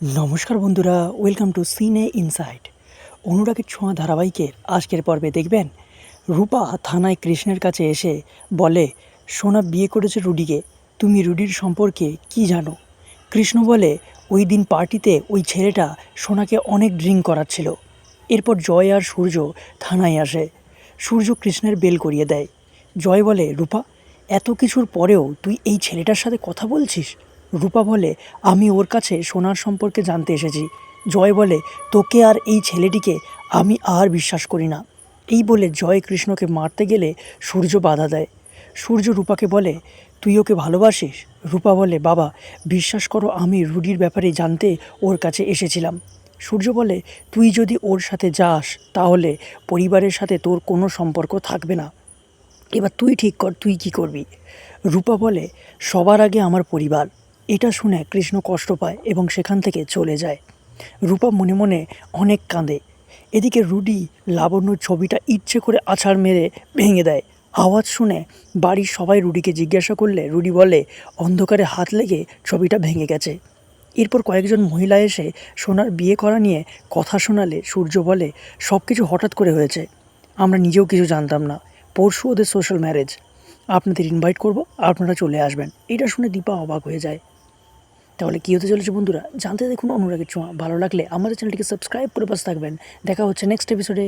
নমস্কার বন্ধুরা, welcome to সিনে ইনসাইট। অনুরাগের ছোঁয়া ধারাবাহিকের আজকের পর্বে দেখবেন রূপা থানায় কৃষ্ণের কাছে এসে বলে, সোনা বিয়ে করেছে রুডিকে, তুমি রুডির সম্পর্কে কি জানো? কৃষ্ণ বলে, ওই দিন পার্টিতে ওই ছেলেটা সোনাকে অনেক ড্রিঙ্ক করাচ্ছিল। এরপর জয় আর সূর্য থানায় আসে। সূর্য কৃষ্ণের বেল করিয়ে দেয়। জয় বলে, রূপা, এত কিছুর পরেও তুই এই ছেলেটার সাথে কথা বলছিস? রূপা বলে, আমি ওর কাছে সোনার সম্পর্কে জানতে এসেছি। জয় বলে, তোকে আর এই ছেলেটিকে আমি আর বিশ্বাস করি না। এই বলে জয় কৃষ্ণকে মারতে গেলে সূর্য বাধা দেয়। সূর্য রূপাকে বলে, তুই ওকে ভালোবাসিস? রূপা বলে, বাবা, বিশ্বাস করো, আমি রুডির ব্যাপারে জানতে ওর কাছে এসেছিলাম। সূর্য বলে, তুই যদি ওর সাথে যাস তাহলে পরিবারের সাথে তোর কোনো সম্পর্ক থাকবে না। এবার তুই ঠিক কর, তুই কি করবি? রূপা বলে, সবার আগে আমার পরিবার। এটা শুনে কৃষ্ণ কষ্ট পায় এবং সেখান থেকে চলে যায়। রূপা মনে মনে অনেক কাঁদে। এদিকে রুডি লাবণ্যর ছবিটা ইচ্ছে করে আছাড় মেরে ভেঙে দেয়। আওয়াজ শুনে বাড়ির সবাই রুডিকে জিজ্ঞাসা করলে রুডি বলে, অন্ধকারে হাত লেগে ছবিটা ভেঙে গেছে। এরপর কয়েকজন মহিলা এসে সোনার বিয়ে করা নিয়ে কথা শোনালে সূর্য বলে, সব কিছু হঠাৎ করে হয়েছে, আমরা নিজেও কিছু জানতাম না। পরশু ওদের সোশ্যাল ম্যারেজ, আপনাদের ইনভাইট করব, আপনারা চলে আসবেন। এটা শুনে দীপা অবাক হয়ে যায়। তাহলে কী হতে চলেছে বন্ধুরা, জানতে দেখুন অনুরাগের ছোঁয়া। ভালো লাগলে আমাদের চ্যানেলটিকে সাবস্ক্রাইব করে পাশে থাকবেন। দেখা হচ্ছে নেক্সট এপিসোডে।